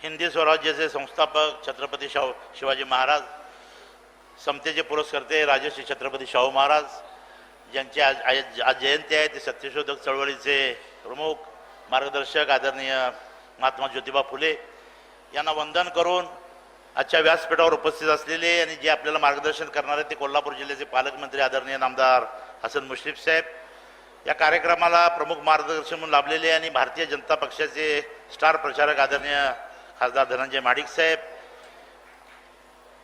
हिंदी स्वराज्याचे संस्थापक छत्रपती शिवाजी महाराज, समतेचे पुरस्कर्ते राजश्री छत्रपती शाहू महाराज ज्यांची आज जयंती आहे, ते सत्यशोधक चळवळीचे प्रमुख मार्गदर्शक आदरणीय महात्मा ज्योतिबा फुले यांना वंदन करून आजच्या व्यासपीठावर उपस्थित असलेले आणि जे आपल्याला मार्गदर्शन करणार आहेत ते कोल्हापूर जिल्ह्याचे पालकमंत्री आदरणीय नामदार हसन मुश्रीफ साहेब, या कार्यक्रमाला प्रमुख मार्गदर्शन म्हणून लाभलेले आणि भारतीय जनता पक्षाचे स्टार प्रचारक आदरणीय खासदार धनंजय महाडिक साहेब,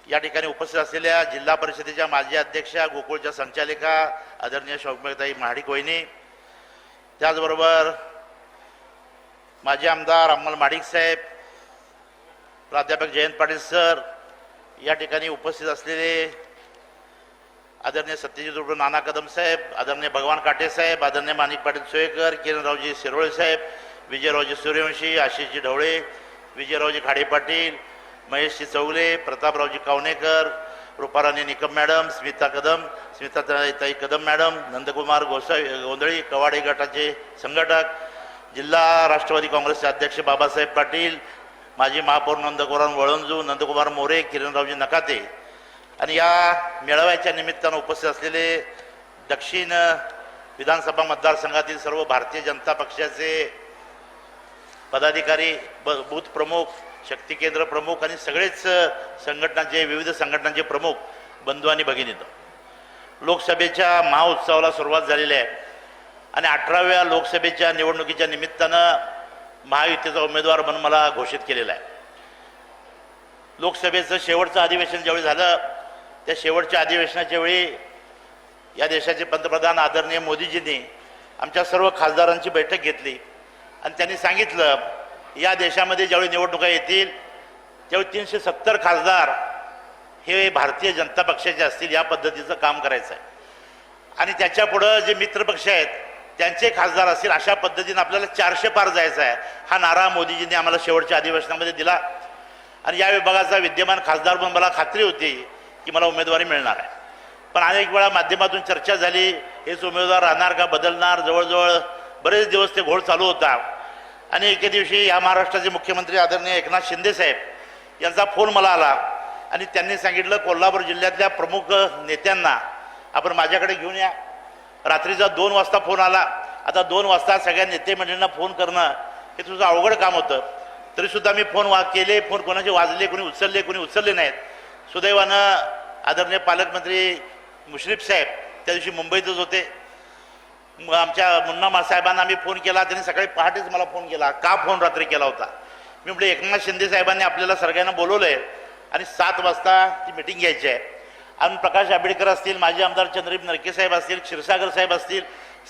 या ठिकाणी उपस्थित असलेल्या जिल्हा परिषदेच्या माजी अध्यक्षा, गोकुळच्या संचालिका आदरणीय शौकताई महाडिक वहिनी, त्याचबरोबर माजी आमदार अमल महाडिक साहेब, प्राध्यापक जयंत पाटील सर, या ठिकाणी उपस्थित असलेले आदरणीय सत्यजित उर्फ नाना कदम साहेब, आदरणीय भगवान काटे साहेब, आदरणीय माणिक पाटील सोयेकर, किरणरावजी शिरोळे साहेब, विजयरावजी सूर्यवंशी, आशिषजी ढवळे, विजयरावजी खाडे पाटील, महेशजी चौगले, प्रतापरावजी कावणेकर, रूपाराणी निकम मॅडम, स्मिता ताई कदम मॅडम, नंदकुमार गोंधळी, कवाडे गटाचे संघटक, जिल्हा राष्ट्रवादी काँग्रेसचे अध्यक्ष बाबासाहेब पाटील, माजी महापौर नंदकुमार वळंजू, नंदकुमार मोरे, किरणरावजी नकाते आणि या मेळाव्याच्या निमित्तानं उपस्थित असलेले दक्षिण विधानसभा मतदारसंघातील सर्व भारतीय जनता पक्षाचे पदाधिकारी, बूथ प्रमुख, शक्ती केंद्र प्रमुख आणि सगळेच संघटनांचे, विविध संघटनांचे प्रमुख बंधू आणि भगिनींनो, लोकसभेच्या महाउत्सवाला सुरुवात झालेली आहे आणि 18व्या लोकसभेच्या निवडणुकीच्या निमित्तानं महायुतीचा उमेदवार म्हणून मला घोषित केलेला आहे. लोकसभेचं शेवटचं अधिवेशन ज्यावेळी झालं, त्या शेवटच्या अधिवेशनाच्या वेळी या देशाचे पंतप्रधान आदरणीय मोदीजींनी आमच्या सर्व खासदारांची बैठक घेतली आणि त्यांनी सांगितलं, या देशामध्ये ज्यावेळी निवडणुका येतील त्यावेळी 370 खासदार हे भारतीय जनता पक्षाचे असतील, या पद्धतीचं काम करायचं आहे आणि त्याच्यापुढं जे मित्रपक्ष आहेत त्यांचे खासदार असतील, अशा पद्धतीनं आपल्याला 400 पार जायचं आहे. हा नारा मोदीजींनी आम्हाला शेवटच्या अधिवेशनामध्ये दिला आणि या विभागाचा विद्यमान खासदार म्हणून मला खात्री होती की मला उमेदवारी मिळणार आहे. पण अनेक वेळा माध्यमातून चर्चा झाली, हेच उमेदवार राहणार का, बदलणार, जवळजवळ बरेच दिवस ते घोळ चालू होता आणि एके दिवशी या महाराष्ट्राचे मुख्यमंत्री आदरणीय एकनाथ शिंदे साहेब यांचा फोन मला आला आणि त्यांनी सांगितलं, कोल्हापूर जिल्ह्यातल्या प्रमुख नेत्यांना आपण माझ्याकडे घेऊन या. रात्रीचा 2 वाजता फोन आला. आता 2 वाजता सगळ्या नेते मंडळींना फोन करणं हे तुझं अवघड काम होतं. तरीसुद्धा मी फोन केले, फोन कोणाचे वाजले, कोणी उचलले नाहीत. सुदैवानं आदरणीय पालकमंत्री मुश्रीफ साहेब त्या दिवशी मुंबईतच होते. आमच्या मुन्ना साहेबांना मी फोन केला, त्यांनी सकाळी पहाटेच मला फोन केला. का फोन रात्री केला होता? मी म्हटलं, एकनाथ शिंदे साहेबांनी आपल्याला सगळ्यांना बोलवलं आहे आणि 7 वाजता ती मिटिंग घ्यायची आहे. आणि प्रकाश आंबेडकर असतील, माजी आमदार चंद्रदीप नरके साहेब असतील, क्षीरसागर साहेब असतील,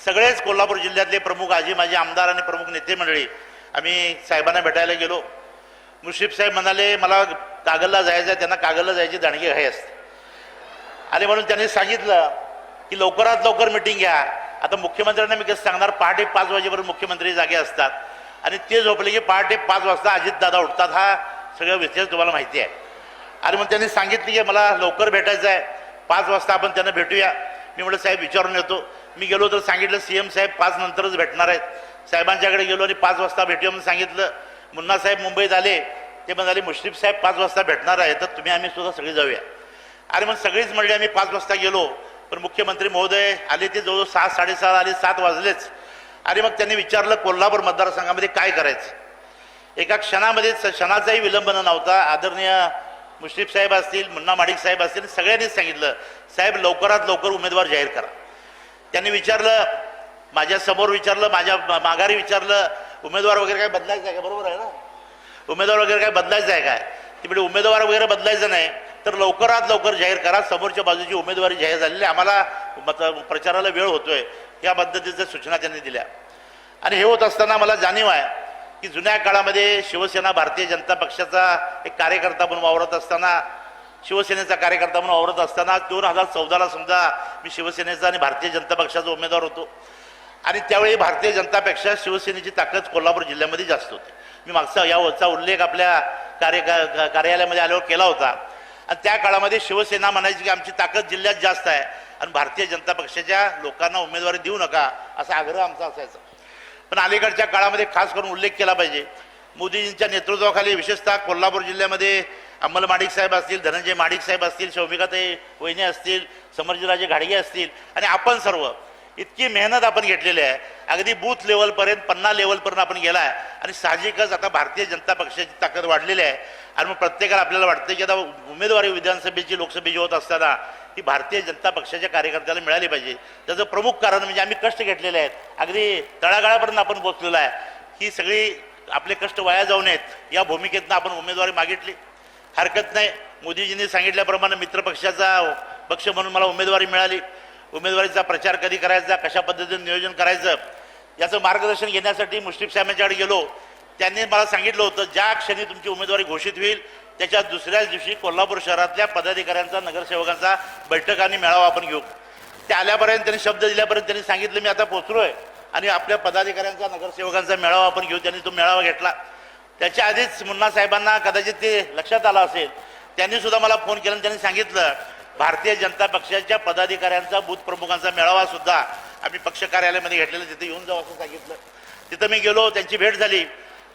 सगळेच कोल्हापूर जिल्ह्यातले प्रमुख माजी आमदार आणि प्रमुख नेते मंडळी आम्ही साहेबांना भेटायला गेलो. मुश्रीफ साहेब म्हणाले, मला कागलला जायचं आहे. त्यांना कागलला जायची दांडगी घाई असते आणि म्हणून त्यांनी सांगितलं की लवकरात लवकर मिटिंग घ्या. आता मुख्यमंत्र्यांना मी कसं सांगणार, पहाटे 5 वाजेपर्यंत मुख्यमंत्री जागे असतात आणि ते झोपले की पहाटे 5 वाजता अजितदादा उठतात. हा सगळं विषय तुम्हाला माहिती आहे. आणि मग त्यांनी सांगितलं की मला लवकर भेटायचं आहे, 5 वाजता आपण त्यांना भेटूया. मी म्हटलं, साहेब विचारून येतो. मी गेलो तर सांगितलं CM साहेब 5 नंतरच भेटणार आहेत. साहेबांच्याकडे गेलो आणि 5 वाजता भेटूया म्हणून सांगितलं. मुन्ना साहेब मुंबईत आले, ते म्हणाले, मुश्रीफ साहेब 5 वाजता भेटणार आहे, तर तुम्ही आम्ही सुद्धा सगळी जाऊया. आणि मग सगळीच म्हणली. आम्ही 5 वाजता गेलो, पण मुख्यमंत्री महोदय आले ते जवळ 6, 6:30 आले, 7 वाजलेच. आणि मग त्यांनी विचारलं, कोल्हापूर मतदारसंघामध्ये काय करायचं. एका क्षणाचाही विलंब नव्हता. आदरणीय मुश्रीफ साहेब असतील, मुन्ना महाडिक साहेब असतील, सगळ्यांनीच सांगितलं, साहेब लवकरात लवकर उमेदवार जाहीर करा. त्यांनी विचारलं, माझ्यासमोर विचारलं, माझ्या माघारी विचारलं, उमेदवार वगैरे काय बदलायचं आहे का? बरोबर आहे ना, उमेदवार वगैरे काय बदलायचं आहे काय? ती म्हणजे उमेदवार वगैरे बदलायचं नाही तर लवकरात लवकर जाहीर करा. समोरच्या बाजूची उमेदवारी जाहीर झालेली, आम्हाला प्रचाराला वेळ होतोय, या पद्धतीच्या सूचना त्यांनी दिल्या. आणि हे होत असताना मला जाणीव आहे की जुन्या काळामध्ये शिवसेना भारतीय जनता पक्षाचा एक कार्यकर्ता म्हणून वावरत असताना, शिवसेनेचा कार्यकर्ता म्हणून वावरत असताना 2014ला सुद्धा मी शिवसेनेचा आणि भारतीय जनता पक्षाचा उमेदवार होतो. आणि त्यावेळी भारतीय जनता पक्ष शिवसेनेची ताकद कोल्हापूर जिल्ह्यामध्ये जास्त होती. मी मागचा याचा उल्लेख आपल्या कार्यालयामध्ये आल्यावर केला होता. आणि त्या काळामध्ये शिवसेना म्हणायची की आमची ताकद जिल्ह्यात जास्त आहे आणि भारतीय जनता पक्षाच्या लोकांना उमेदवारी देऊ नका असा आग्रह आमचा असायचा. पण अलीकडच्या काळामध्ये खास करून उल्लेख केला पाहिजे मोदीजींच्या नेतृत्वाखाली विशेषतः कोल्हापूर जिल्ह्यामध्ये अंमल माडिक साहेब असतील, धनंजय माडिक साहेब असतील, शौमिकाताई वहिनी असतील, समर्जीराजे घाडगे असतील आणि आपण सर्व इतकी मेहनत आपण घेतलेली आहे. अगदी बूथ लेवलपर्यंत, पन्ना लेवलपर्यंत आपण गेला आहे आणि साहजिकच आता भारतीय जनता पक्षाची ताकद वाढलेली आहे. आणि मग प्रत्येकाला आपल्याला वाटतं की आता उमेदवारी विधानसभेची, लोकसभेची होत असताना ही भारतीय जनता पक्षाच्या कार्यकर्त्याला मिळाली पाहिजे. त्याचं प्रमुख कारण म्हणजे आम्ही कष्ट घेतलेले आहेत, अगदी तळागाळापर्यंत आपण पोहोचलेलो आहे. ही सगळी आपले कष्ट वाया जाऊ नयेत या भूमिकेतनं आपण उमेदवारी मागितली. हरकत नाही, मोदीजींनी सांगितल्याप्रमाणे मित्रपक्षाचा पक्ष म्हणून मला उमेदवारी मिळाली. उमेदवारीचा प्रचार कधी करायचा, कशा पद्धतीने नियोजन करायचं याचं मार्गदर्शन घेण्यासाठी मुश्रीफ साहेबांच्याकडे गेलो. त्यांनी मला सांगितलं होतं ज्या क्षणी तुमची उमेदवारी घोषित होईल त्याच्या दुसऱ्याच दिवशी कोल्हापूर शहरातल्या पदाधिकाऱ्यांचा, नगरसेवकांचा बैठक आणि मेळावा आपण घेऊ. ते आल्यापर्यंत त्यांनी शब्द दिल्यापर्यंत त्यांनी सांगितलं मी आता पोचलोय आणि आपल्या पदाधिकाऱ्यांचा, नगरसेवकांचा मेळावा आपण घेऊ. त्यांनी तो मेळावा घेतला. त्याच्या आधीच मुन्ना साहेबांना कदाचित ते लक्षात आलं असेल, त्यांनी सुद्धा मला फोन केला आणि त्यांनी सांगितलं भारतीय जनता पक्षाच्या पदाधिकाऱ्यांचा, बूथ प्रमुखांचा मेळावा सुद्धा आम्ही पक्ष कार्यालयामध्ये घेतलेला, तिथे येऊन जाऊ असं सांगितलं. तिथं मी गेलो, त्यांची भेट झाली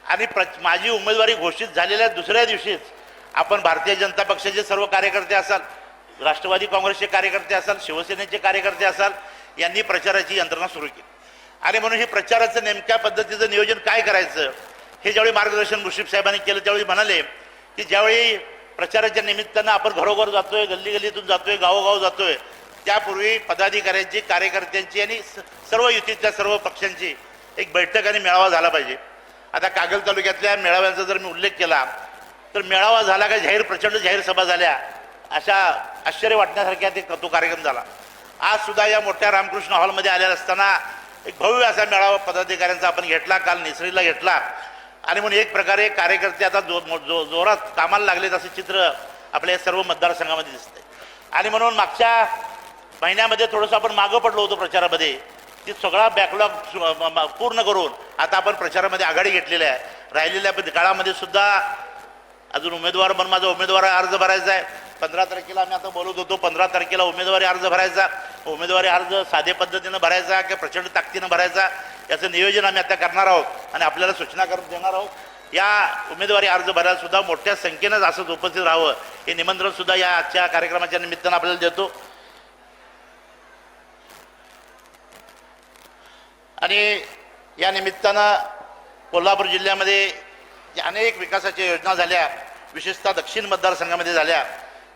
आणि माझी उमेदवारी घोषित झालेल्या दुसऱ्या दिवशीच आपण भारतीय जनता पक्षाचे सर्व कार्यकर्ते असाल, राष्ट्रवादी काँग्रेसचे कार्यकर्ते असाल, शिवसेनेचे कार्यकर्ते असाल, यांनी प्रचाराची यंत्रणा सुरू केली. आणि म्हणून हे प्रचाराचं नेमक्या पद्धतीचं नियोजन काय करायचं हे ज्यावेळी मार्गदर्शन मुश्रीफ साहेबांनी केलं त्यावेळी म्हणाले की ज्यावेळी प्रचाराच्या निमित्तानं आपण घरोघर जातोय, गल्ली गल्लीतून जातोय, गावोगाव जातोय, त्यापूर्वी पदाधिकाऱ्यांची, कार्यकर्त्यांची आणि सर्व युतीच्या सर्व पक्षांची एक बैठक आणि मेळावा झाला पाहिजे. आता कागल तालुक्यातल्या मेळाव्यांचा जर मी उल्लेख केला तर मेळावा झाला का प्रचंड जाहीर सभा झाल्या, अशा आश्चर्य वाटण्यासारख्या तो कार्यक्रम झाला. आज सुद्धा या मोठ्या रामकृष्ण हॉलमध्ये आलेला असताना एक भव्य असा मेळावा पदाधिकाऱ्यांचा आपण घेतला, काल निसरीला घेतला. आणि म्हणून एक प्रकारे कार्यकर्ते आता जोरात कामाला लागलेत असं चित्र आपल्या सर्व मतदारसंघामध्ये दिसतंय. आणि म्हणून मागच्या महिन्यामध्ये थोडंसं आपण मागं पडलो होतो प्रचारामध्ये, की सगळा बॅकलॉग पूर्ण करून आता आपण प्रचारामध्ये आघाडी घेतलेली आहे. राहिलेल्या काळामध्ये सुद्धा अजून उमेदवार म्हणून माझा उमेदवारी अर्ज भरायचा आहे. 15 तारखेला आम्ही आता बोलत होतो, 15 तारखेला उमेदवारी अर्ज भरायचा. उमेदवारी अर्ज साधे पद्धतीनं भरायचा की प्रचंड ताकदीनं भरायचा याचं नियोजन आम्ही आता करणार आहोत आणि आपल्याला सूचना करून देणार आहोत. या उमेदवारी अर्ज भरायला सुद्धा मोठ्या संख्येनं असंच उपस्थित राहावं हे निमंत्रण सुद्धा या आजच्या कार्यक्रमाच्या निमित्तानं आपल्याला देतो. आणि या निमित्तानं कोल्हापूर जिल्ह्यामध्ये अनेक विकासाच्या योजना झाल्या, विशेषतः दक्षिण मतदारसंघामध्ये झाल्या,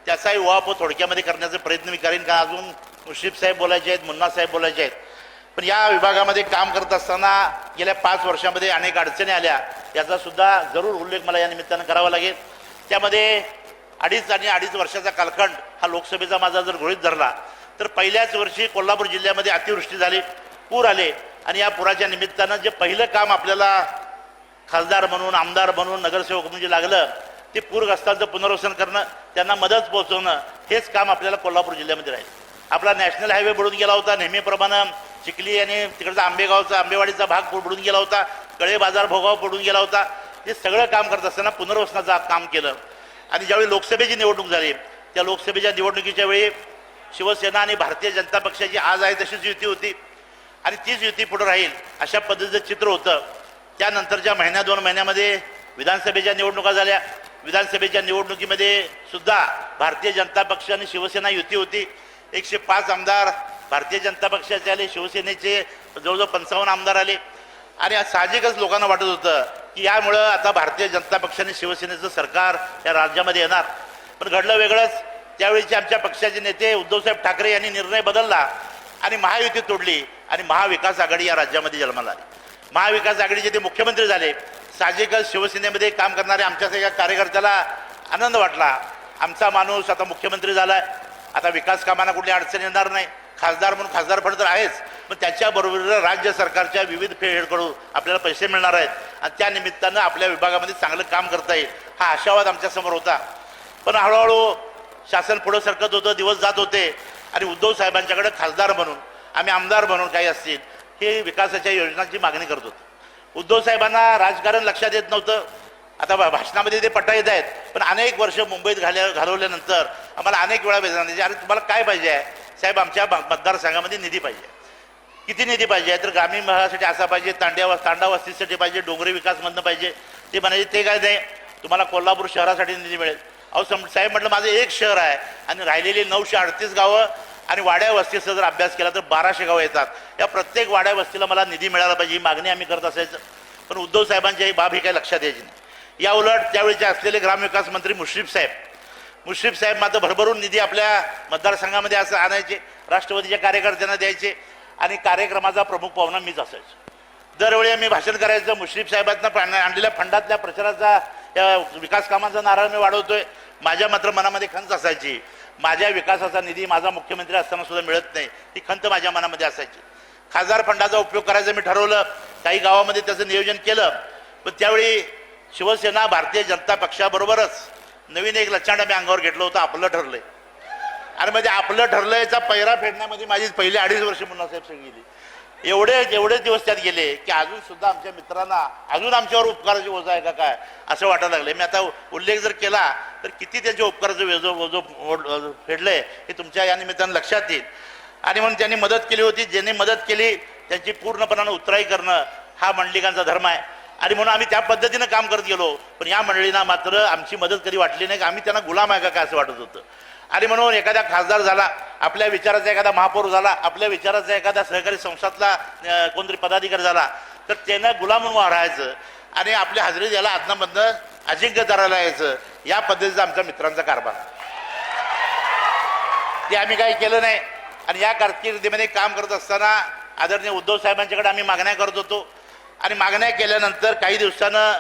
त्याचाही उहापोह थोडक्यामध्ये करण्याचा प्रयत्न मी करेन. का अजून मुश्रीफ साहेब बोलायचे आहेत, मुन्ना साहेब बोलायचे आहेत. पण या विभागामध्ये काम करत असताना गेल्या 5 वर्षामध्ये अनेक अडचणी आल्या, याचा सुद्धा जरूर उल्लेख मला या निमित्तानं करावा लागेल. त्यामध्ये अडीच वर्षाचा कालखंड हा लोकसभेचा माझा जर गृहीत धरला तर पहिल्याच वर्षी कोल्हापूर जिल्ह्यामध्ये अतिवृष्टी झाली, पूर आले. आणि या पुराच्या निमित्तानं जे पहिलं काम आपल्याला खासदार म्हणून, आमदार म्हणून, नगरसेवक म्हणजे लागलं ते पूरग्रस्तांचं पुनर्वसन करणं, त्यांना मदत पोहोचवणं, हेच काम आपल्याला कोल्हापूर जिल्ह्यामध्ये राहील. आपला नॅशनल हायवे बुडून गेला होता, नेहमीप्रमाणे चिखली आणि तिकडचा आंबेवाडीचा भाग बुडून गेला होता, कळे बाजार भोगाव बुडून गेला होता. हे सगळं काम करत असताना पुनर्वसनाचं काम केलं. आणि ज्यावेळी लोकसभेची निवडणूक झाली त्या लोकसभेच्या निवडणुकीच्या वेळी शिवसेना आणि भारतीय जनता पक्षाची आज आहे तशीच युती होती आणि तीच युती पुढे राहील अशा पद्धतीचं चित्र होतं. त्यानंतरच्या 1-2 महिन्यामध्ये विधानसभेच्या निवडणुका झाल्या. विधानसभेच्या निवडणुकीमध्ये सुद्धा भारतीय जनता पक्ष आणि शिवसेना युती होती. 105 आमदार भारतीय जनता पक्षाचे आले, शिवसेनेचे जवळजवळ 55 आमदार आले. आणि साहजिकच लोकांना वाटत होतं की यामुळं आता भारतीय जनता पक्ष आणि शिवसेनेचं सरकार या राज्यामध्ये येणार. पण घडलं वेगळंच. त्यावेळीचे आमच्या पक्षाचे नेते उद्धवसाहेब ठाकरे यांनी निर्णय बदलला आणि महायुती तोडली आणि महाविकास आघाडी या राज्यामध्ये जन्माला आली. महाविकास आघाडीचे ते मुख्यमंत्री झाले. साहजिकच शिवसेनेमध्ये काम करणाऱ्या आमच्या सगळ्या कार्यकर्त्याला आनंद वाटला, आमचा माणूस आता मुख्यमंत्री झाला आहे, आता विकास कामांना कुठली अडचण येणार नाही. खासदार म्हणून खासदारपण तर आहेच, पण त्याच्याबरोबर राज्य सरकारच्या विविध फेडकडून आपल्याला पैसे मिळणार आहेत आणि त्या निमित्तानं आपल्या विभागामध्ये चांगलं काम करता येईल हा आशावाद आमच्यासमोर होता. पण हळूहळू शासन पुढं सरकत होतं, दिवस जात होते आणि उद्धव साहेबांच्याकडे खासदार म्हणून, आम्ही आमदार म्हणून काही असतील हे विकासाच्या योजनांची मागणी करत होतो. उद्धव साहेबांना राजकारण लक्षात येत नव्हतं. आता भाषणामध्ये ते पट्टा येत आहेत, पण अनेक वर्ष मुंबईत घालवल्यानंतर आम्हाला अनेक वेळा वेदना द्यायची, अरे तुम्हाला काय पाहिजे आहे साहेब, आमच्या मतदारसंघामध्ये निधी पाहिजे. किती निधी पाहिजे तर ग्रामीण भागासाठी असा पाहिजे, तांडा वस्तीसाठी पाहिजे, डोंगरी विकासमधनं पाहिजे, ते म्हणाले ते काय नाही, तुम्हाला कोल्हापूर शहरासाठी निधी मिळेल. अहो साहेब म्हटलं माझं एक शहर आहे आणि राहिलेली 938 गावं आणि वाड्या वस्तीचा जर अभ्यास केला तर 1200 गावं येतात. या प्रत्येक वाड्या वस्तीला मला निधी मिळाला पाहिजे ही मागणी आम्ही करत असायचं. पण उद्धव साहेबांची ही बाब ही काही लक्षात यायची नाही. या उलट त्यावेळेचे असलेले ग्रामविकास मंत्री मुश्रीफ साहेब मात्र भरभरून निधी आपल्या मतदारसंघामध्ये असं आणायचे, राष्ट्रवादीच्या कार्यकर्त्यांना द्यायचे आणि कार्यक्रमाचा प्रमुख पाहुणा मीच असायचो. दरवेळी आम्ही भाषण करायचं, मुश्रीफ साहेबांना आणलेल्या फंडातल्या प्रचाराचा विकास कामांचा नारळ मी वाढवतोय. माझ्या मात्र मनामध्ये खंत असायची, माझ्या विकासाचा निधी माझा मुख्यमंत्री असताना सुद्धा मिळत नाही, ती खंत माझ्या मनामध्ये असायची. खासदार फंडाचा उपयोग करायचं मी ठरवलं, काही गावामध्ये त्याचं नियोजन केलं. पण त्यावेळी शिवसेना भारतीय जनता पक्षाबरोबरच नवीन एक लचांड आम्ही अंगावर घेतलं होतं, आपलं ठरलंय. आणि म्हणजे आपलं ठरलंयचा पैरा फेडण्यामध्ये माझी पहिली 2.5 वर्ष मुन्नासाहेब सगळी गेली. एवढे दिवस त्यात गेले की अजून सुद्धा आमच्या मित्रांना अजून आमच्यावर उपकाराची ओझं आहे का काय असं वाटायला लागले. मी आता उल्लेख जर केला तर किती त्यांच्या उपकाराचं ओझं फेडलंय हे तुमच्या या निमित्तानं लक्षात येईल. आणि म्हणून त्यांनी मदत केली होती, ज्यांनी मदत केली त्यांची पूर्णपणानं उतराई करणं हा मंडलिकांचा धर्म आहे. आणि म्हणून आम्ही त्या पद्धतीनं काम करत गेलो. पण या मंडळींना मात्र आमची मदत कधी वाटली नाही, की आम्ही त्यांना गुलाम आहे का काय असं वाटत होतं. आणि म्हणून एखादा खासदार झाला, आपल्या विचाराचा एखादा महापौर झाला, आपल्या विचाराचा एखादा सहकारी संस्थातला कोणतरी पदाधिकारी झाला तर त्यांना गुलाम म्हणून राहायचं आणि आपल्या हजेरी द्यायला आदनामधनं अजिंक्य करायला यायचं. या पद्धतीचा आमच्या मित्रांचा कारभार, ते आम्ही काही केलं नाही. आणि या कारकिर्दीमध्ये काम करत असताना आदरणीय उद्धव साहेबांच्याकडे आम्ही मागण्या करत होतो. आणि मागण्या केल्यानंतर काही दिवसानं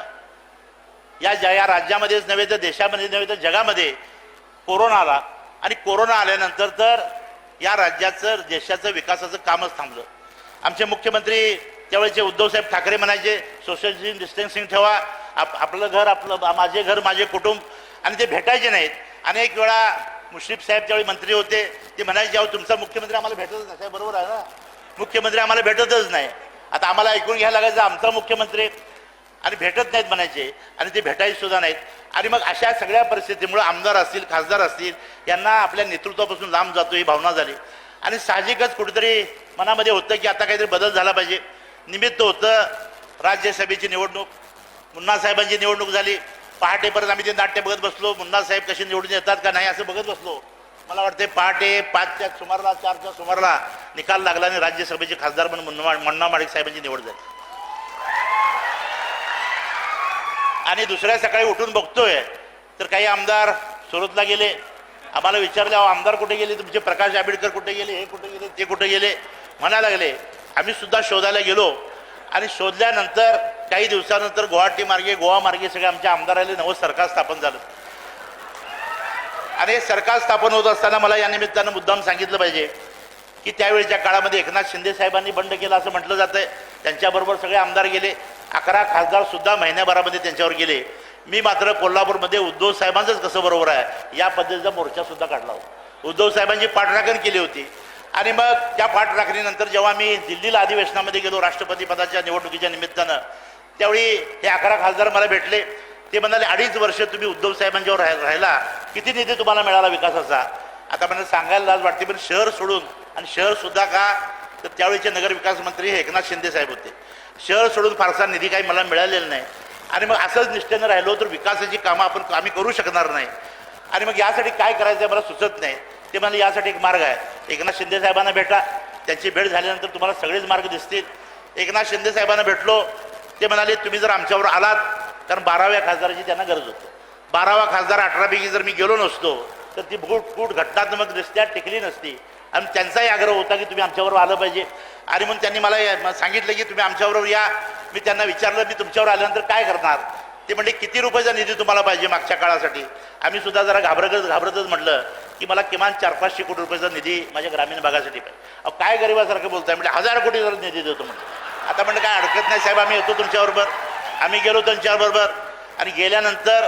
या राज्यामध्येच नव्हे तर देशामध्ये नव्हे तर जगामध्ये कोरोना आला. आणि कोरोना आल्यानंतर तर या राज्याचं देशाचं विकासाचं कामच थांबलं. आमचे मुख्यमंत्री त्यावेळेचे उद्धवसाहेब ठाकरे म्हणायचे सोशल डिस्टन्सिंग ठेवा, आपलं घर आपलं, माझे घर माझे कुटुंब. आणि ते भेटायचे नाहीत. अनेक वेळा मुश्रीफ साहेब त्यावेळी मंत्री होते, ते म्हणायचे अहो तुमचा मुख्यमंत्री आम्हाला भेटतच नाही. साहेब बरोबर आहे ना, मुख्यमंत्री आम्हाला भेटतच नाही. आता आम्हाला ऐकून घ्यायला लागायचं आमचा मुख्यमंत्री आणि भेटत नाहीत म्हणायचे आणि ते भेटायचे सुद्धा नाहीत. आणि मग अशा सगळ्या परिस्थितीमुळे आमदार असतील खासदार असतील यांना आपल्या नेतृत्वापासून लांब जातो ही भावना झाली. आणि साहजिकच कुठेतरी मनामध्ये होतं की आता काहीतरी बदल झाला पाहिजे. निमित्त होतं राज्यसभेची निवडणूक, मुन्ना साहेबांची निवडणूक झाली. पहाटे परत आम्ही ते नाट्य बघत बसलो, मुन्ना साहेब कशी निवडून येतात का नाही असं बघत बसलो. मला वाटते पहाटे 5च्या सुमारला 4च्या सुमारला निकाल लागला आणि राज्यसभेचे खासदार म्हणून मुन्ना माडिक साहेबांची निवड झाली. आणि दुसऱ्या सकाळी उठून बघतोय तर काही आमदार सुरतला गेले. आम्हाला विचारले अहो आमदार कुठे गेले तुमचे, प्रकाश आंबेडकर कुठे गेले, हे कुठे गेले, ते कुठे गेले म्हणायला लागले. आम्ही सुद्धा शोधायला गेलो आणि शोधल्यानंतर काही दिवसानंतर गुवाहाटी मार्गे गोवा मार्गे सगळे आमच्या आमदाराले नवं सरकार स्थापन झालं. आणि हे सरकार स्थापन होत असताना मला या निमित्तानं मुद्दाम सांगितलं पाहिजे की त्यावेळेच्या काळामध्ये एकनाथ शिंदे साहेबांनी बंड केला असं म्हटलं जातंय. त्यांच्याबरोबर सगळे आमदार गेले, 11 खासदार सुद्धा महिन्याभरामध्ये त्यांच्यावर गेले. मी मात्र कोल्हापूरमध्ये उद्धव साहेबांचंच कसं बरोबर आहे या पद्धतीचा मोर्चा सुद्धा काढला होता. उद्धव साहेबांची पाठराखण केली होती. आणि मग त्या पाठराखणीनंतर जेव्हा मी दिल्लीला अधिवेशनामध्ये गेलो राष्ट्रपती पदाच्या निवडणुकीच्या निमित्तानं, त्यावेळी हे 11 खासदार मला भेटले. ते म्हणाले 2.5 वर्ष तुम्ही उद्धव साहेबांच्यावर राहिला, किती निधी तुम्हाला मिळाला विकासाचा. आता मला सांगायला लाज वाटते, पण शहर सोडून, आणि शहर सुद्धा का तर त्यावेळीचे नगरविकास मंत्री हे एकनाथ शिंदे साहेब होते. शहर सोडून फारसा निधी काही मला मिळालेला नाही. आणि मग असंच निष्ठेनं राहिलो तर विकासाची कामं आम्ही करू शकणार नाही. आणि मग यासाठी काय करायचं आहे मला सुचत नाही. ते म्हणाले यासाठी एक मार्ग आहे, एकनाथ शिंदे साहेबांना भेटा, त्यांची भेट झाल्यानंतर तुम्हाला सगळेच मार्ग दिसतील. एकनाथ शिंदे साहेबांना भेटलो. ते म्हणाले तुम्ही जर आमच्यावर आलात, कारण 12व्या खासदाराची त्यांना गरज होती. 12वा खासदार 18पैकी जर मी गेलो नसतो तर ती फूट घटनात्मक दृष्ट्या टिकली नसती. आणि त्यांचाही आग्रह होता की तुम्ही आमच्याबरोबर आलं पाहिजे. आणि म्हणून त्यांनी मला सांगितलं की तुम्ही आमच्याबरोबर या. मी त्यांना विचारलं मी तुमच्यावर आल्यानंतर काय करणार. ते म्हणजे किती रुपयाचा निधी तुम्हाला पाहिजे मागच्या काळासाठी. आम्ही सुद्धा जरा घाबरतच म्हटलं की मला किमान 400-500 कोटी रुपयाचा निधी माझ्या ग्रामीण भागासाठी पाहिजे. अहो काय गरिबासारखं बोलताय, म्हणजे 1000 कोटी जर निधी देतो म्हटलं. आता म्हणलं काय अडकत नाही साहेब, आम्ही येतो तुमच्याबरोबर. आम्ही गेलो त्यांच्याबरोबर. आणि गेल्यानंतर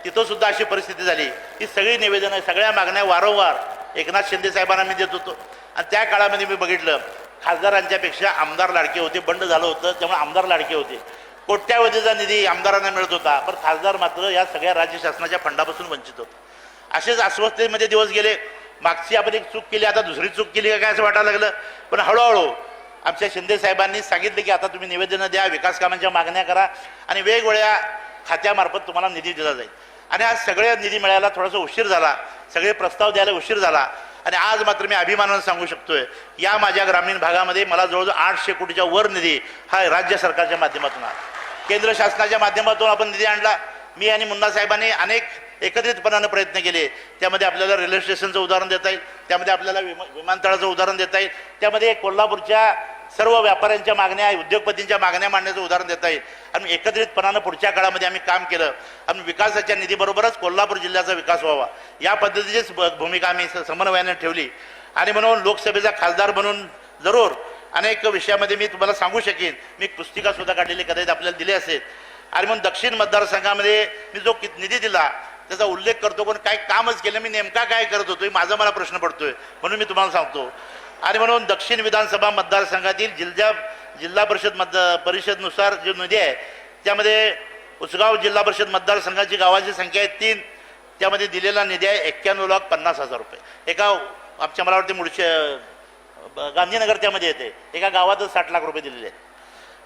तिथं सुद्धा अशी परिस्थिती झाली की सगळी निवेदनं सगळ्या मागण्या वारंवार एकनाथ शिंदे साहेबांना मी देत होतो. आणि त्या काळामध्ये मी बघितलं खासदारांच्यापेक्षा आमदार लाडके होते. बंड झालं होतं त्यामुळे आमदार लाडके होते. कोट्यावधीचा निधी आमदारांना मिळत होता, पण खासदार मात्र या सगळ्या राज्य शासनाच्या फंडापासून वंचित होते. असेच अस्वस्थतेमध्ये दिवस गेले. मागची आपण एक चूक केली, आता दुसरी चूक केली का काय असं वाटायला लागलं. पण हळूहळू आमच्या शिंदे साहेबांनी सांगितलं की आता तुम्ही निवेदनं द्या, विकास कामांच्या मागण्या करा. आणि वेगवेगळ्या खात्यामार्फत तुम्हाला निधी दिला जाईल. आणि आज सगळे निधी मिळायला थोडासा उशीर झाला, सगळे प्रस्ताव द्यायला उशीर झाला. आणि आज मात्र मी अभिमानानं सांगू शकतोय या माझ्या ग्रामीण भागामध्ये मला जवळजवळ 800 कोटीच्या वर निधी हा राज्य सरकारच्या माध्यमातून आला, केंद्र शासनाच्या माध्यमातून आपण निधी आणला. मी आणि मुन्ना साहेबांनी अनेक एकत्रितपणानं प्रयत्न केले. त्यामध्ये आपल्याला रेल्वे स्टेशनचं उदाहरण देता येईल, त्यामध्ये आपल्याला विमानतळाचं उदाहरण देता येईल, त्यामध्ये कोल्हापूरच्या सर्व व्यापाऱ्यांच्या मागण्या, उद्योगपतींच्या मागण्या मांडण्याचं उदाहरण देता येईल. आणि एकत्रितपणानं पुढच्या काळामध्ये आम्ही काम केलं आणि विकासाच्या निधीबरोबरच कोल्हापूर जिल्ह्याचा विकास व्हावा या पद्धतीचीच भूमिका आम्ही समन्वयाने ठेवली. आणि म्हणून लोकसभेचा खासदार म्हणून जरूर अनेक विषयामध्ये मी तुम्हाला सांगू शकेन. मी पुस्तिका सुद्धा काढलेली कदाचित आपल्याला दिली असेल. आणि म्हणून दक्षिण मतदारसंघामध्ये मी जो निधी दिला त्याचा उल्लेख करतो, पण काय कामच केलं, मी नेमका काय करत होतो माझा मला प्रश्न पडतोय, म्हणून मी तुम्हाला सांगतो. आणि म्हणून दक्षिण विधानसभा मतदारसंघातील जिल्हा परिषदनुसार जो निधी आहे त्यामध्ये उसगाव जिल्हा परिषद मतदारसंघाची गावाची संख्या आहे 3, त्यामध्ये दिलेला निधी आहे 91,50,000 रुपये. एका आमच्या मला वाटते गांधीनगर त्यामध्ये येते, एका गावातच 60 लाख रुपये दिलेले आहेत.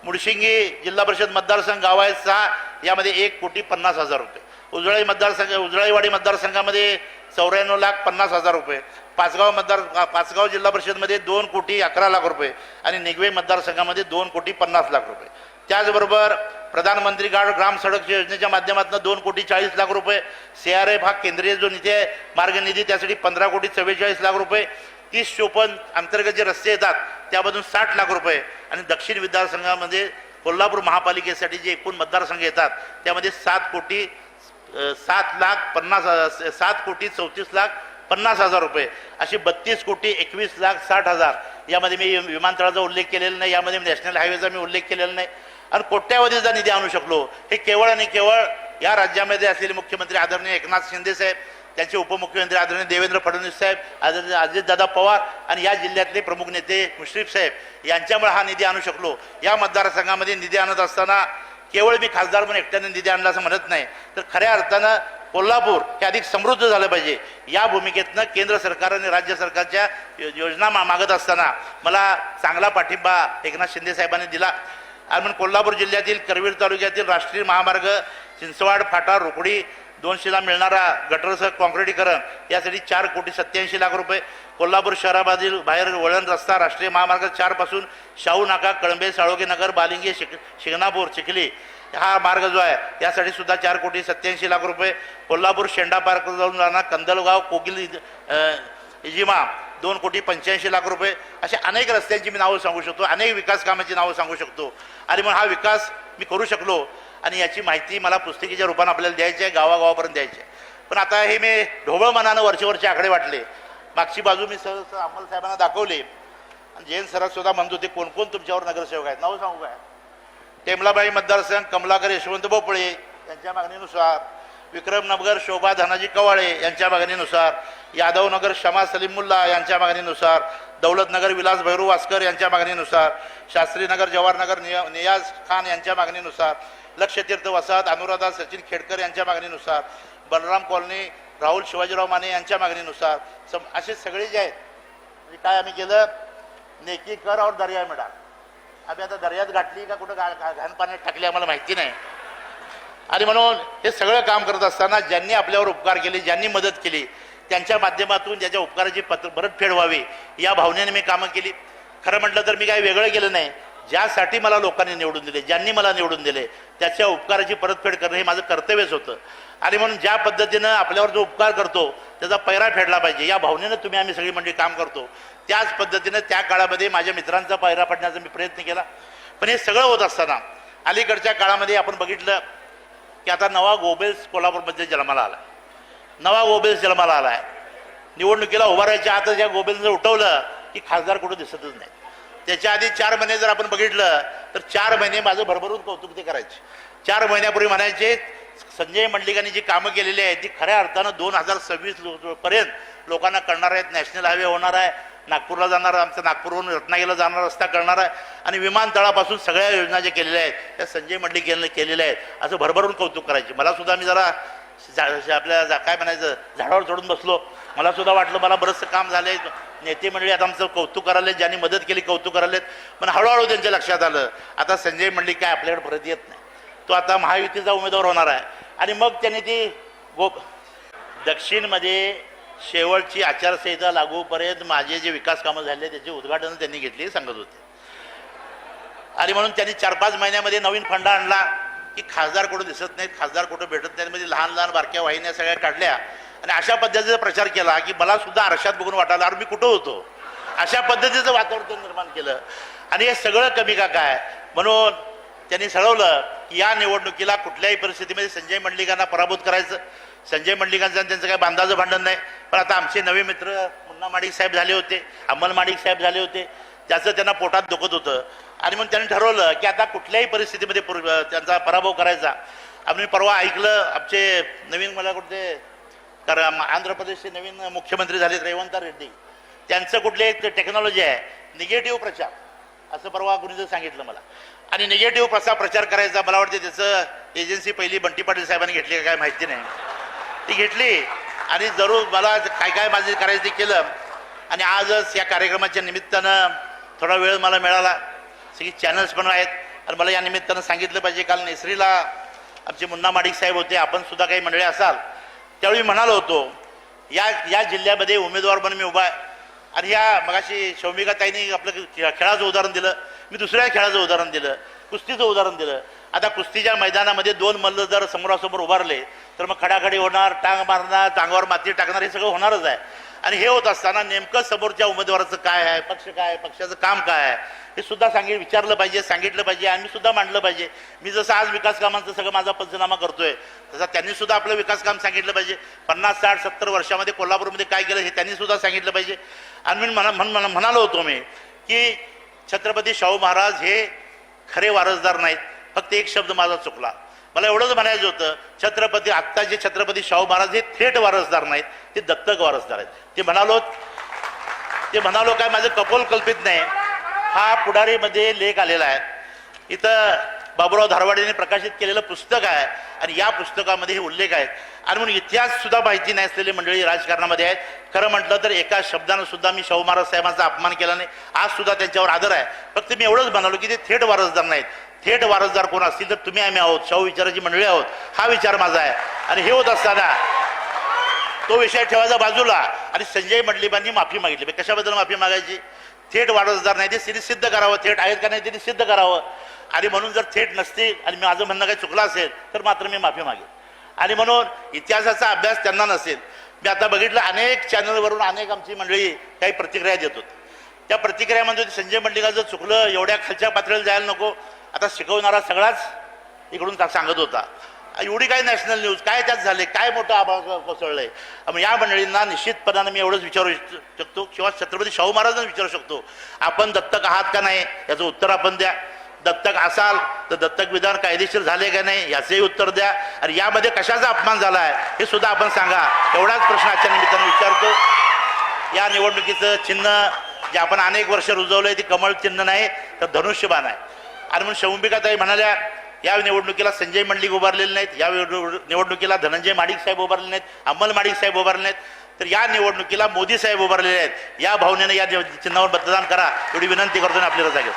मुडशिंगी जिल्हा परिषद मतदारसंघ गाव आहे 6, यामध्ये 1,50,00,000 रुपये. उजळाईवाडी मतदारसंघामध्ये 94,50,000 रुपये. पाचगाव जिल्हा परिषदमध्ये 2,11,00,000 रुपये आणि निगवे मतदारसंघामध्ये 2,50,00,000 रुपये. त्याचबरोबर प्रधानमंत्री ग्राम सडक योजनेच्या माध्यमातून 2,40,00,000 रुपये. CRF हा केंद्रीय जो निधी आहे मार्ग निधी, त्यासाठी 15,44,00,000 रुपये. 30-54 अंतर्गत जे रस्ते येतात त्यामधून 60 लाख रुपये. आणि दक्षिण विधानसंघामध्ये कोल्हापूर महापालिकेसाठी जे एकूण मतदारसंघ येतात त्यामध्ये 7,34,50,000 रुपये, अशी 32,21,60,000. यामध्ये मी विमानतळाचा उल्लेख केलेला नाही, यामध्ये नॅशनल हायवेचा मी उल्लेख केलेला नाही. आणि कोट्यावधीचा निधी आणू शकलो हे केवळ आणि केवळ या राज्यामध्ये असलेले मुख्यमंत्री आदरणीय एकनाथ शिंदे साहेब, त्यांचे उपमुख्यमंत्री आदरणीय देवेंद्र फडणवीस साहेब, आदरणीय अजितदादा पवार आणि या जिल्ह्यातले प्रमुख नेते मुश्रीफ साहेब यांच्यामुळे हा निधी आणू शकलो. या मतदारसंघामध्ये निधी आणत असताना केवळ मी खासदार म्हणून एकट्याने निधी आणला असं म्हणत नाही, तर खऱ्या अर्थानं कोल्हापूर हे अधिक समृद्ध झालं पाहिजे या भूमिकेतनं केंद्र सरकार आणि राज्य सरकारच्या योजना मागत असताना मला चांगला पाठिंबा एकनाथ शिंदे साहेबांनी दिला. आणि म्हणून कोल्हापूर जिल्ह्यातील करवीर तालुक्यातील राष्ट्रीय महामार्ग चिंचवाड फाटा रोकडी 200ला मिळणारा गटरसह काँक्रिटीकरण यासाठी 4,87,00,000 रुपये. कोल्हापूर शहराबाहेर वळण रस्ता राष्ट्रीय महामार्ग 4 पासून शाहू नाका, कळंबे, साळोगे नगर, बालिंगे, शिंगणापूर, चिखली हा मार्ग जो आहे यासाठी सुद्धा 4,87,00,000 रुपये. कोल्हापूर शेंडा पार्क जाऊन जाणार कंदलगाव, कोगिल, इजिमा 2,85,00,000 रुपये. अशा अनेक रस्त्यांची मी नावं सांगू शकतो, अनेक विकास कामाची नावं सांगू शकतो. आणि मग हा विकास मी करू शकलो आणि याची माहिती मला पुस्तिकेच्या रूपाने आपल्याला द्यायची आहे, गावागावापर्यंत द्यायची आहे. पण आता हे मी ढोबळ मनानं वरचे आकडे वाटले. मागची बाजू मी सर अमोल साहेबांना दाखवली आणि जैन सरात सुद्धा म्हणत होते कोण कोण तुमच्यावर नगरसेवक आहेत, नाव सांगू काय? टेमलाबाई मतदारसंघ कमलाकर यशवंत भोपळे यांच्या मागणीनुसार, विक्रमनगर शोभा धनाजी कवाळे यांच्या मागणीनुसार, यादवनगर शमा सलीम मुल्ला यांच्या मागणीनुसार, दौलतनगर विलास भैरू वास्कर यांच्या मागणीनुसार, शास्त्रीनगर जवाहरनगर नियाज खान यांच्या मागणीनुसार, लक्षतीर्थ वसाहत अनुराधा सचिन खेडकर यांच्या मागणीनुसार, बलराम कॉलनी राहुल शिवाजीराव माने यांच्या मागणीनुसार, असे सगळे जे आहेत म्हणजे काय आम्ही केलं, नेकी कर और दर्या मिळा. आम्ही आता दर्यात घातली का कुठं घाण पाण्यात टाकली आम्हाला माहिती नाही. आणि म्हणून हे सगळं काम करत असताना ज्यांनी आपल्यावर उपकार केले, ज्यांनी मदत केली त्यांच्या माध्यमातून ज्याच्या उपकाराची परतफेड व्हावी या भावनेने मी कामं केली. खरं म्हटलं तर मी काही वेगळं केलं नाही. ज्यासाठी मला लोकांनी निवडून दिले, ज्यांनी मला निवडून दिले त्याच्या उपकाराची परतफेड करणं हे माझं कर्तव्यच होतं. आणि म्हणून ज्या पद्धतीनं आपल्यावर जो उपकार करतो त्याचा पैरा फेडला पाहिजे या भावनेनं आम्ही सगळी मंडळी काम करतो. त्याच पद्धतीनं त्या काळामध्ये माझ्या मित्रांचा पैरा पडण्याचा मी प्रयत्न केला. पण हे सगळं होत असताना अलीकडच्या काळामध्ये आपण बघितलं की आता नवा गोबेल्स कोल्हापूरमध्ये जन्माला आला. नवा गोबेल्स जन्माला आला आहे. निवडणुकीला उभारायच्या आतच या गोबेल्सनं उठवलं की खासदार कुठं दिसतच नाही. त्याच्या आधी 4 महिने जर आपण बघितलं तर 4 महिने माझं भरभरून कौतुक ते करायचे. 4 महिन्यापूर्वी म्हणायचे संजय मंडलिकांनी जी कामं केलेली आहेत ती खऱ्या अर्थानं 2026 पर्यंत लोकांना कळणार आहेत. नॅशनल हायवे होणार आहे, नागपूरला जाणार, आमचं नागपूरवरून रत्नागिरीला जाणारा रस्ता करणार आहे आणि विमानतळापासून सगळ्या योजना ज्या केलेल्या आहेत त्या संजय मंडलिक यांनी केलेल्या आहेत असं भरभरून कौतुक करायचे. मला सुद्धा मी जरा आपल्या काय म्हणायचं झाडावर चढून बसलो. मला सुद्धा वाटलं मला बरंचसं काम झालं आहे, नेते मंडळी आता आमचं कौतुक करायला, ज्यांनी मदत केली कौतुक करायला. पण हळूहळू त्यांच्या लक्षात आलं आता संजय मंडलिक काय आपल्याकडे परत येत नाही. तो आता महायुतीचा उमेदवार होणार आहे. आणि मग त्यांनी ती दक्षिणमध्ये शेवटची आचारसंहिता लागूपर्यंत माझे जे विकास कामं झाले त्याचे उद्घाटन त्यांनी घेतले सांगत होते. आणि म्हणून त्यांनी 4-5 महिन्यामध्ये नवीन फंडा आणला की खासदार कुठं दिसत नाहीत, खासदार कुठं भेटत नाहीत, म्हणजे लहान लहान बारक्या वाहिन्या सगळ्या काढल्या आणि अशा पद्धतीचा प्रचार केला की मला सुद्धा आरशात बघून वाटायला अरे मी कुठं होतो, अशा पद्धतीचं वातावरण निर्माण केलं. आणि हे सगळं कमी का काय म्हणून त्यांनी ठरवलं की या निवडणुकीला कुठल्याही परिस्थितीमध्ये संजय मंडलिकांना पराभूत करायचं. संजय मंडलिकांचं आणि त्यांचं काही बांधाचं भांडण नाही, पण आता आमचे नवे मित्र मुन्ना माडिक साहेब झाले होते, अमल माडिक साहेब झाले होते, त्याचं त्यांना पोटात दुखत होतं. आणि मग त्यांनी ठरवलं की आता कुठल्याही परिस्थितीमध्ये त्यांचा पराभव करायचा. आम्ही परवा ऐकलं आमचे नवीन मला कुठे कारण आंध्र प्रदेशचे नवीन मुख्यमंत्री झाले रेवंत रेड्डी, त्यांचं कुठले एक टेक्नॉलॉजी आहे निगेटिव्ह प्रचार, असं परवा कुणीतरी सांगितलं मला. आणि निगेटिव्ह प्रचार करायचा मला वाटते त्याचं एजन्सी पहिली बंटी पाटील साहेबांनी घेतली का काय माहिती नाही, ती घेतली आणि जरूर मला काय काय माझे करायचं ते केलं. आणि आजच या कार्यक्रमाच्या निमित्तानं थोडा वेळ मला मिळाला, सगळी चॅनल्स पण आहेत आणि मला या निमित्तानं सांगितलं पाहिजे. काल नेसरीला आमचे मुन्ना माडिक साहेब होते, आपण सुद्धा काही मंडळी असाल, त्यावेळी म्हणालो होतो या जिल्ह्यामध्ये उमेदवार म्हणून मी उभा आहे. आणि ह्या मगाशी शौमिका ताईंनी आपलं खेळाचं उदाहरण दिलं, मी दुसऱ्या खेळाचं उदाहरण दिलं, कुस्तीचं उदाहरण दिलं. आता कुस्तीच्या मैदानामध्ये 2 मल्ल जर समोरासमोर उभारले तर मग खडाखडी होणार, टांग मारणार, टांगावर माती टाकणार, हे सगळं होणारच आहे. आणि हे होत असताना नेमकं समोरच्या उमेदवाराचं काय आहे, पक्ष काय आहे, पक्षाचं काम काय आहे हे सुद्धा विचारलं पाहिजे, सांगितलं पाहिजे आणि मी सुद्धा मांडलं पाहिजे. मी जसं आज विकास कामांचं सगळं माझा पंचनामा करतोय तसा त्यांनी सुद्धा आपलं विकास काम सांगितलं पाहिजे. 50, 60, 70 वर्षामध्ये कोल्हापूरमध्ये काय केलं हे त्यांनी सुद्धा सांगितलं पाहिजे. आणि मी म्हणालो होतो मी की छत्रपती शाहू महाराज हे खरे वारसदार नाहीत, फक्त एक शब्द माझा चुकला. मला एवढंच म्हणायचं होतं छत्रपती आत्ताचे छत्रपती शाहू महाराज हे थेट वारसदार नाहीत, ते दत्तक वारसदार आहेत. ते म्हणालो काय माझं कपोल कल्पित नाही. हा पुढारीमध्ये लेख आलेला आहे, इथं बाबूराव धारवाडेने प्रकाशित केलेलं पुस्तक आहे आणि या पुस्तकामध्ये हे उल्लेख आहेत. आणि म्हणून इतिहास सुद्धा माहिती नाही असलेली मंडळी राजकारणामध्ये आहेत. खरं म्हटलं तर एका शब्दानं सुद्धा मी शाहू महाराज साहेबांचा अपमान केला नाही, आज सुद्धा त्यांच्यावर आदर आहे. फक्त मी एवढंच म्हणालो की ते थेट वारसदार नाहीत. थेट वारसदार कोण असतील तर तुम्ही आम्ही आहोत, शाहू विचाराची मंडळी आहोत, हा विचार माझा आहे. आणि हे होत असताना तो विषय ठेवायचा बाजूला आणि संजय मंडलिकांनी माफी मागितली. कशाबद्दल माफी मागायची? थेट वारसदार नाही ते सिद्ध करावं, थेट आहेत का नाही ते सिद्ध करावं. आणि म्हणून जर थेट नसतील आणि माझं म्हणणं काही चुकलं असेल तर मात्र मी माफी मागेन. आणि म्हणून इतिहासाचा अभ्यास त्यांना नसेल. मी आता बघितलं अनेक चॅनलवरून अनेक आमची मंडळी काही प्रतिक्रिया देत होती. त्या प्रतिक्रियामध्ये संजय मंडलिकाचं चुकलं, एवढ्या खालच्या पातळीला जायला नको, आता शिकवणारा सगळाच इकडून सांगत होता. एवढी काय नॅशनल न्यूज काय त्यात झाले, काय मोठं आभाळ कोसळलंय. मग या मंडळींना निश्चितपणानं मी एवढंच विचारू शकतो किंवा छत्रपती शाहू महाराजांना विचारू शकतो, आपण दत्तक आहात का नाही याचं उत्तर आपण द्या. दत्तक असाल तर दत्तक विधान कायदेशीर झाले का नाही याचंही उत्तर द्या. आणि यामध्ये कशाचा अपमान झाला आहे हे सुद्धा आपण सांगा. एवढाच प्रश्न आजच्या निमित्तानं विचारतो. या निवडणुकीचं चिन्ह जे आपण अनेक वर्ष रुजवलंय ते कमळ चिन्ह नाही तर धनुष्यबाण आहे. आणि म्हणून शौमिकाताई म्हणाल्या या निवडणुकीला संजय मंडलिक उभारलेले नाहीत, या निवडणुकीला धनंजय माडिक साहेब उभारले नाहीत, अमल माडिक साहेब उभारले नाहीत, तर या निवडणुकीला मोदी साहेब उभारलेले आहेत. या भावनेने या चिन्हावर मतदान करा एवढी विनंती करतो आपल्याला जागेत.